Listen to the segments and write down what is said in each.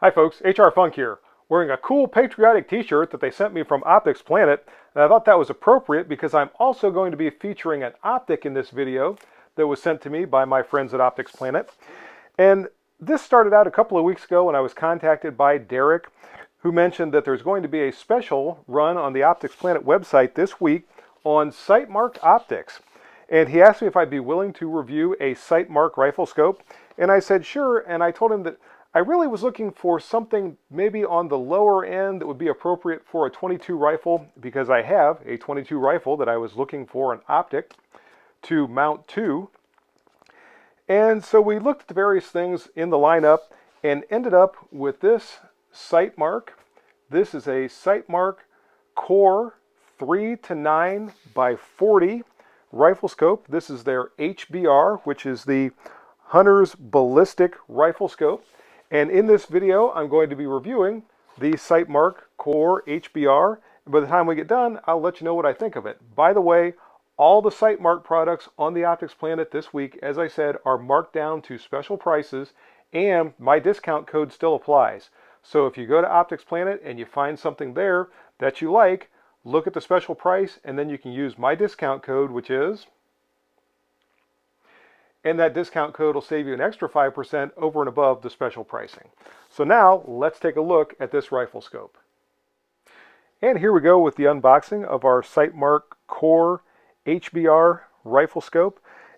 Hi folks, HR Funk here, wearing a cool patriotic t-shirt that they sent me from Optics Planet, and I thought that was appropriate because I'm also going to be featuring an optic in this video that was sent to me by my friends at Optics Planet. And this started out a couple of weeks ago when I was contacted by Derek, who mentioned that there's going to be a special run on the Optics Planet website this week on Sightmark optics. And he asked me if I'd be willing to review a Sightmark Riflescope, and I said sure, and I told him that I really was looking for something maybe on the lower end that would be appropriate for a 22 rifle, because I have a 22 rifle that I was looking for an optic to mount to. And so we looked at the various things in the lineup and ended up with this Sightmark. This is a Sightmark Core 3 to 9 by 40 Riflescope. This is their HBR, which is the Hunter's Ballistic Riflescope. And in this video, I'm going to be reviewing the Sightmark Core HBR. And by the time we get done, I'll let you know what I think of it. By the way, all the Sightmark products on the Optics Planet this week, as I said, are marked down to special prices, and my discount code still applies. So if you go to Optics Planet and you find something there that you like, look at the special price, and then you can use my discount code, which is... and that discount code will save you an extra 5% over and above the special pricing. So now, let's take a look at this Riflescope. And here we go with the unboxing of our Sightmark Core HBR Riflescope.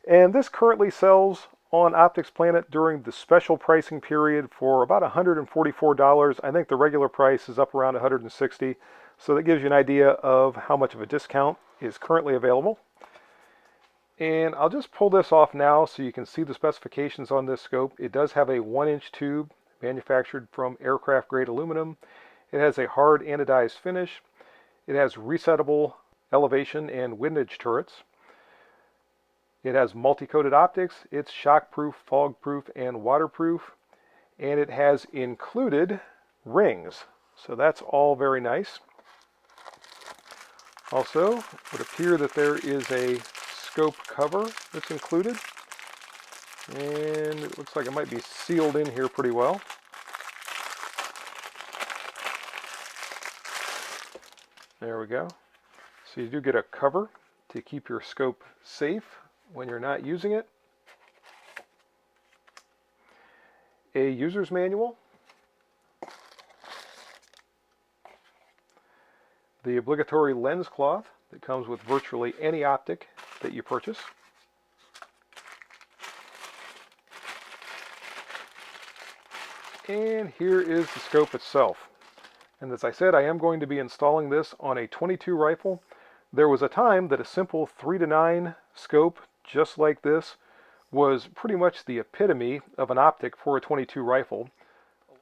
And this currently sells on Optics Planet during the special pricing period for about $144. I think the regular price is up around $160. So that gives you an idea of how much of a discount is currently available. And I'll just pull this off now so you can see the specifications on this scope. It does have a 1-inch tube manufactured from aircraft grade aluminum. It has a hard anodized finish. It has resettable elevation and windage turrets. It has multi-coated optics. It's shockproof, fog-proof, and waterproof. And it has included rings. So that's all very nice. Also, it would appear that there is a scope cover that's included, and it looks like it might be sealed in here pretty well. There we go. So you do get a cover to keep your scope safe when you're not using it. A user's manual. The obligatory lens cloth that comes with virtually any optic that you purchase. And here is the scope itself. And as I said, I am going to be installing this on a 22 rifle. There was a time that a simple 3 to 9 scope just like this was pretty much the epitome of an optic for a 22 rifle,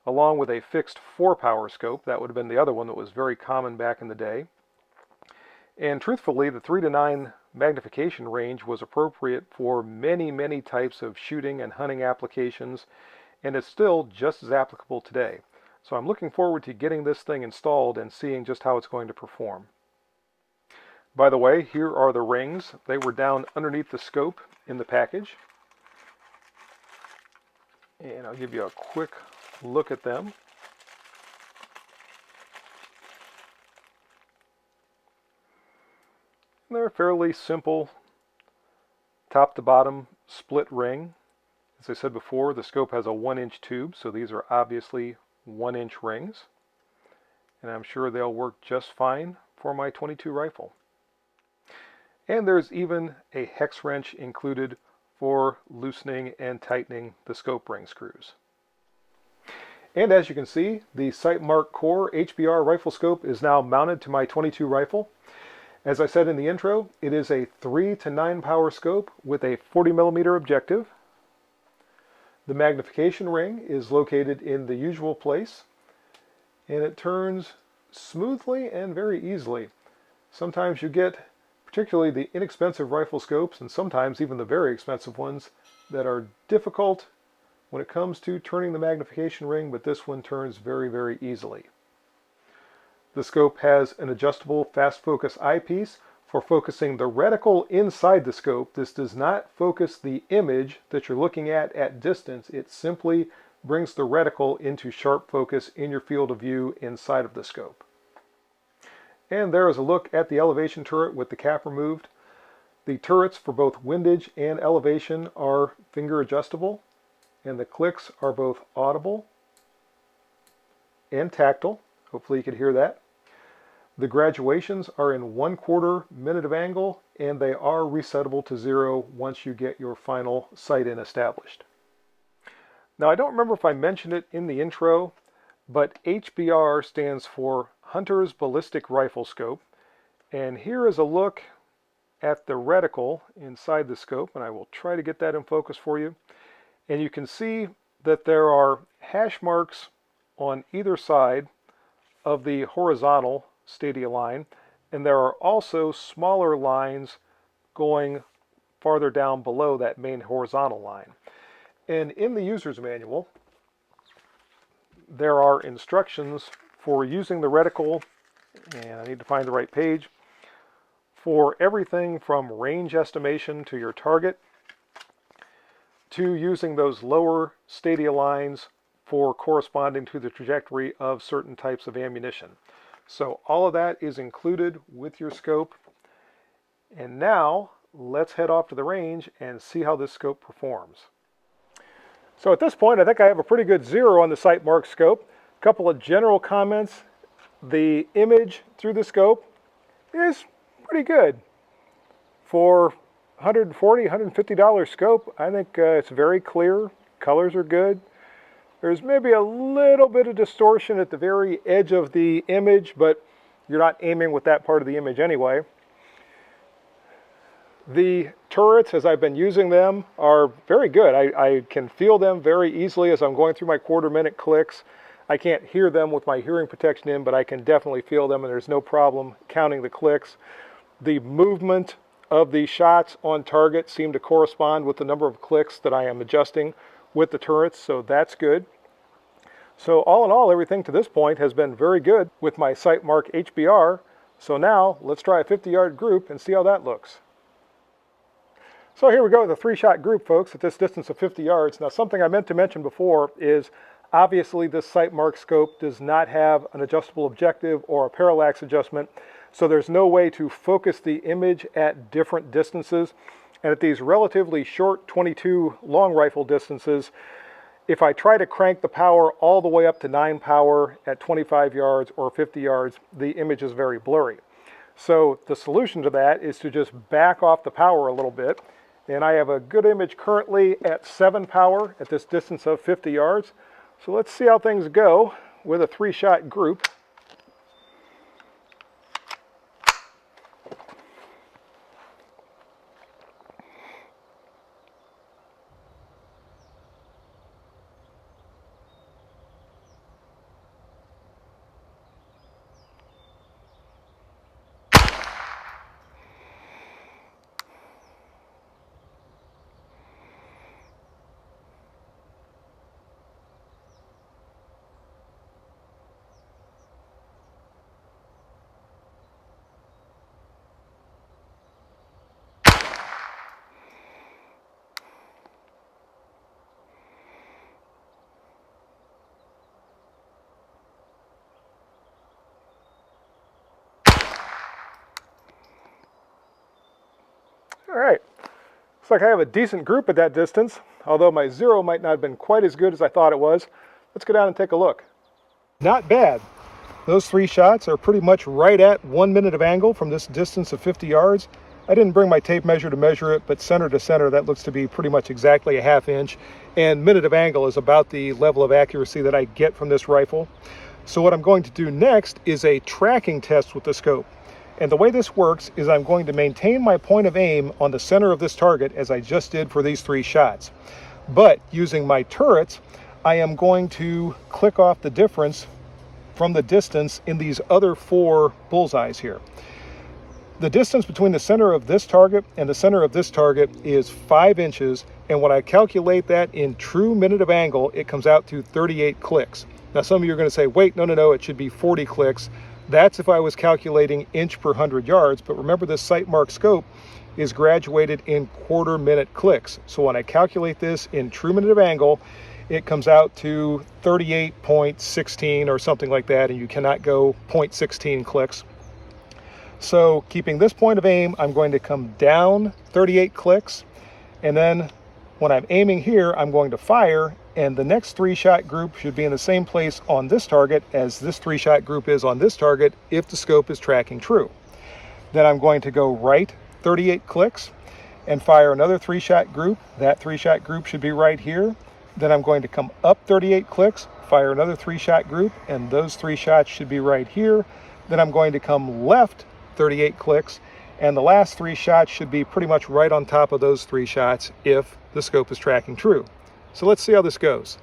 along with a fixed 4-power scope. That would have been the other one that was very common back in the day. And truthfully, the 3 to 9 magnification range was appropriate for many, many types of shooting and hunting applications, and it's still just as applicable today. So I'm looking forward to getting this thing installed and seeing just how it's going to perform. By the way, here are the rings. They were down underneath the scope in the package. And I'll give you a quick look at them. They're a fairly simple top to bottom split ring. As I said before, the scope has a 1-inch tube, so these are obviously 1-inch rings. And I'm sure they'll work just fine for my 22 rifle. And there's even a hex wrench included for loosening and tightening the scope ring screws. And as you can see, the Sightmark Core HBR Riflescope is now mounted to my 22 rifle. As I said in the intro, it is a 3 to 9 power scope with a 40mm objective. The magnification ring is located in the usual place, and it turns smoothly and very easily. Sometimes you get, particularly the inexpensive rifle scopes, and sometimes even the very expensive ones, that are difficult when it comes to turning the magnification ring, but this one turns very, very easily. The scope has an adjustable fast focus eyepiece for focusing the reticle inside the scope. This does not focus the image that you're looking at distance. It simply brings the reticle into sharp focus in your field of view inside of the scope. And there is a look at the elevation turret with the cap removed. The turrets for both windage and elevation are finger adjustable, and the clicks are both audible and tactile. Hopefully you can hear that. The graduations are in 1/4 minute of angle, and they are resettable to 0 once you get your final sight in established. Now, I don't remember if I mentioned it in the intro, but HBR stands for Hunter's Ballistic Rifle Scope. And here is a look at the reticle inside the scope, and I will try to get that in focus for you. And you can see that there are hash marks on either side of the horizontal stadia line, and there are also smaller lines going farther down below that main horizontal line. And in the user's manual, there are instructions for using the reticle, and I need to find the right page, for everything from range estimation to your target, to using those lower stadia lines for corresponding to the trajectory of certain types of ammunition. So all of that is included with your scope. And now let's head off to the range and see how this scope performs. So at this point, I think I have a pretty good 0 on the Sightmark scope. A couple of general comments. The image through the scope is pretty good. For $140, $150 scope, I think it's very clear. Colors are good. There's maybe a little bit of distortion at the very edge of the image, but you're not aiming with that part of the image anyway. The turrets, as I've been using them, are very good. I can feel them very easily as I'm going through my 1/4 minute clicks. I can't hear them with my hearing protection in, but I can definitely feel them, and there's no problem counting the clicks. The movement of the shots on target seem to correspond with the number of clicks that I am adjusting with the turrets, so that's good. So all in all, everything to this point has been very good with my Sightmark HBR. So now let's try a 50-yard group and see how that looks. So here we go with a 3-shot group, folks, at this distance of 50 yards. Now, something I meant to mention before is obviously this Sightmark scope does not have an adjustable objective or a parallax adjustment, so there's no way to focus the image at different distances. And at these relatively short 22 long rifle distances, if I try to crank the power all the way up to 9 power at 25 yards or 50 yards, the image is very blurry. So the solution to that is to just back off the power a little bit. And I have a good image currently at 7 power at this distance of 50 yards. So let's see how things go with a 3-shot group. All right, looks like I have a decent group at that distance, although my 0 might not have been quite as good as I thought it was. Let's go down and take a look. Not bad. Those 3 shots are pretty much right at 1 minute of angle from this distance of 50 yards. I didn't bring my tape measure to measure it, but center to center, that looks to be pretty much exactly a 1/2 inch. And minute of angle is about the level of accuracy that I get from this rifle. So what I'm going to do next is a tracking test with the scope. And the way this works is I'm going to maintain my point of aim on the center of this target as I just did for these 3 shots. But using my turrets, I am going to click off the difference from the distance in these other 4 bullseyes here. The distance between the center of this target and the center of this target is 5 inches, and when I calculate that in true minute of angle, it comes out to 38 clicks. Now some of you are going to say, wait, no, it should be 40 clicks. That's if I was calculating inch per 100 yards, but remember this Sightmark scope is graduated in 1/4 minute clicks. So when I calculate this in true minute of angle, it comes out to 38.16 or something like that, and you cannot go 0.16 clicks. So keeping this point of aim, I'm going to come down 38 clicks, and then when I'm aiming here, I'm going to fire, and the next 3-shot group should be in the same place on this target as this 3-shot group is on this target if the scope is tracking true. Then I'm going to go right 38 clicks and fire another 3-shot group. That 3-shot group should be right here. Then I'm going to come up 38 clicks, fire another 3-shot group, and those 3 shots should be right here. Then I'm going to come left 38 clicks, and the last 3 shots should be pretty much right on top of those 3 shots if the scope is tracking true. So let's see how this goes.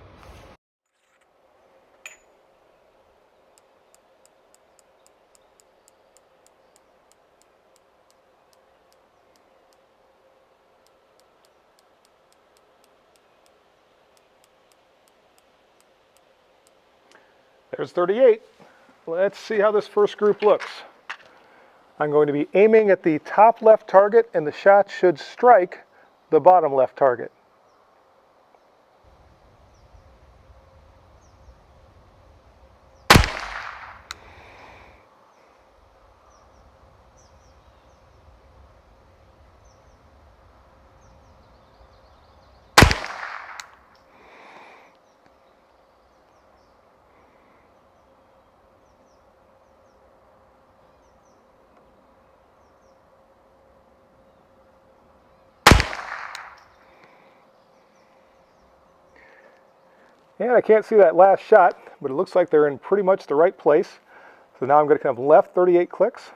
There's 38. Let's see how this first group looks. I'm going to be aiming at the top left target, and the shot should strike the bottom left target. And I can't see that last shot, but it looks like they're in pretty much the right place. So now I'm going to come left 38 clicks.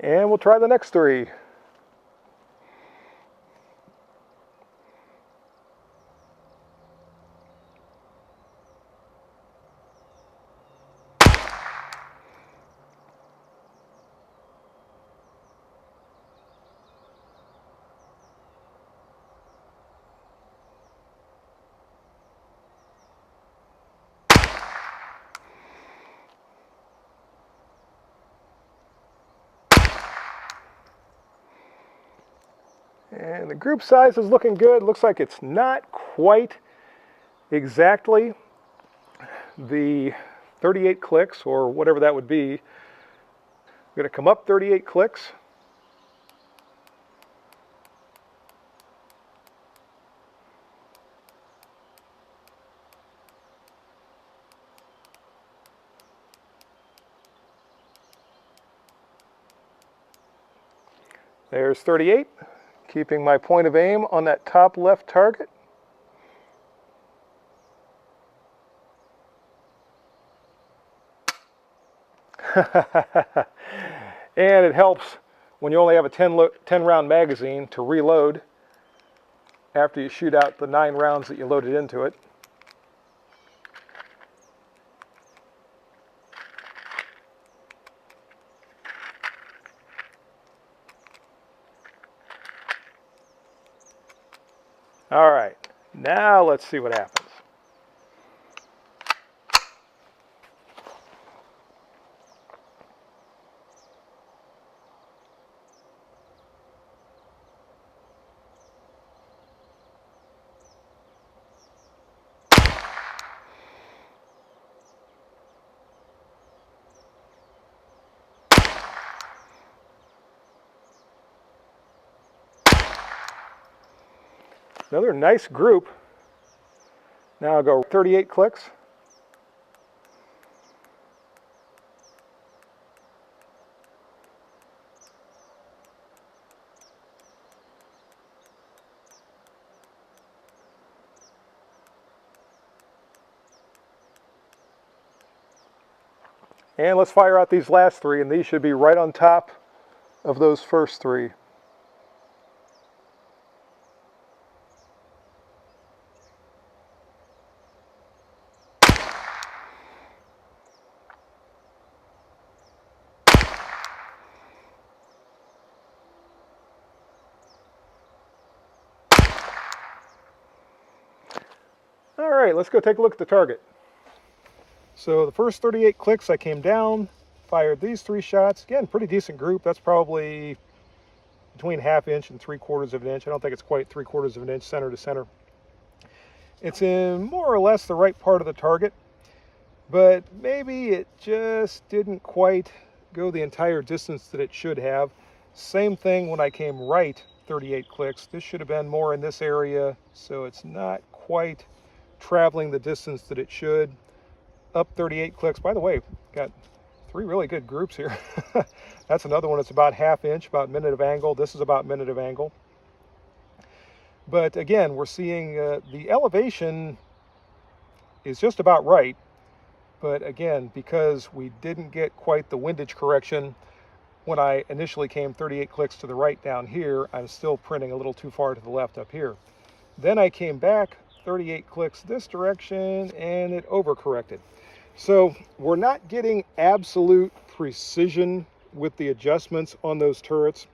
And we'll try the next 3. And the group size is looking good. Looks like it's not quite exactly the 38 clicks or whatever that would be. I'm going to come up 38 clicks. There's 38. Keeping my point of aim on that top left target. And it helps when you only have a 10 round magazine to reload after you shoot out the 9 rounds that you loaded into it. All right, now let's see what happens. Another nice group. Now I'll go 38 clicks. And let's fire out these last 3, and these should be right on top of those first 3. All right, let's go take a look at the target. So the first 38 clicks, I came down, fired these 3 shots. Again, pretty decent group. That's probably between 1/2 inch and 3/4 of an inch. I don't think it's quite 3/4 of an inch center to center. It's in more or less the right part of the target, but maybe it just didn't quite go the entire distance that it should have. Same thing when I came right 38 clicks. This should have been more in this area, so it's not quite traveling the distance that it should. Up 38 clicks. By the way, got 3 really good groups here. That's another one. It's about 1/2 inch, about minute of angle. This is about minute of angle. But again, we're seeing the elevation is just about right. But again, because we didn't get quite the windage correction when I initially came 38 clicks to the right down here, I'm still printing a little too far to the left up here. Then I came back 38 clicks this direction and it overcorrected. So we're not getting absolute precision with the adjustments on those turrets.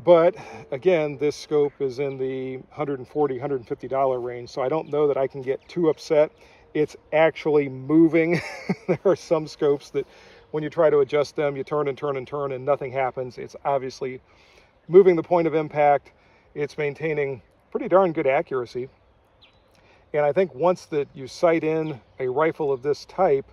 But again, this scope is in the $140, $150 range, so I don't know that I can get too upset. It's actually moving. There are some scopes that when you try to adjust them, you turn and turn and turn and nothing happens. It's obviously moving the point of impact. It's maintaining pretty darn good accuracy. And I think once that you sight in a rifle of this type,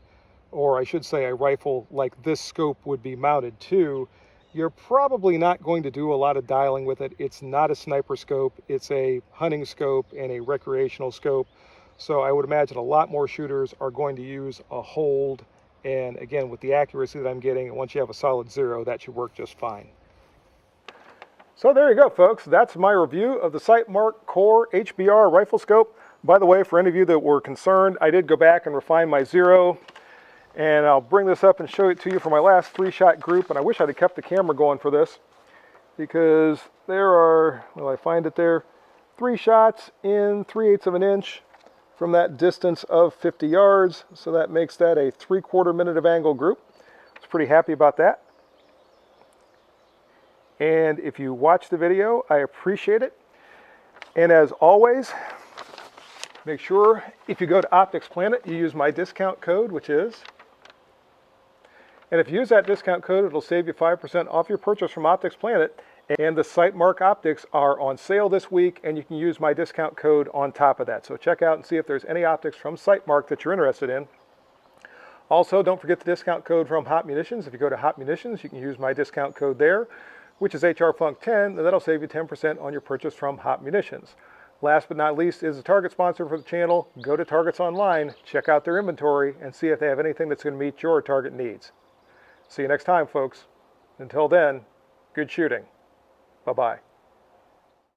or I should say a rifle like this scope would be mounted to, you're probably not going to do a lot of dialing with it. It's not a sniper scope. It's a hunting scope and a recreational scope. So I would imagine a lot more shooters are going to use a hold. And again, with the accuracy that I'm getting, once you have a solid 0, that should work just fine. So there you go, folks. That's my review of the Sightmark Core HBR rifle scope. By the way, for any of you that were concerned, I did go back and refine my 0. And I'll bring this up and show it to you for my last 3-shot group. And I wish I'd have kept the camera going for this, because there are, well, I find it there, 3 shots in 3/8 of an inch from that distance of 50 yards. So that makes that a 3/4 minute of angle group. I was pretty happy about that. And if you watch the video, I appreciate it. And as always, make sure if you go to Optics Planet, you use my discount code, which is, and if you use that discount code, it'll save you 5% off your purchase from Optics Planet. And the Sightmark optics are on sale this week, and you can use my discount code on top of that. So check out and see if there's any optics from Sightmark that you're interested in. Also, don't forget the discount code from Hot Munitions. If you go to Hot Munitions, you can use my discount code there, which is HRFUNK10, and that'll save you 10% on your purchase from Hot Munitions. Last but not least is a Target sponsor for the channel. Go to Target's online, check out their inventory, and see if they have anything that's going to meet your Target needs. See you next time, folks. Until then, good shooting. Bye-bye.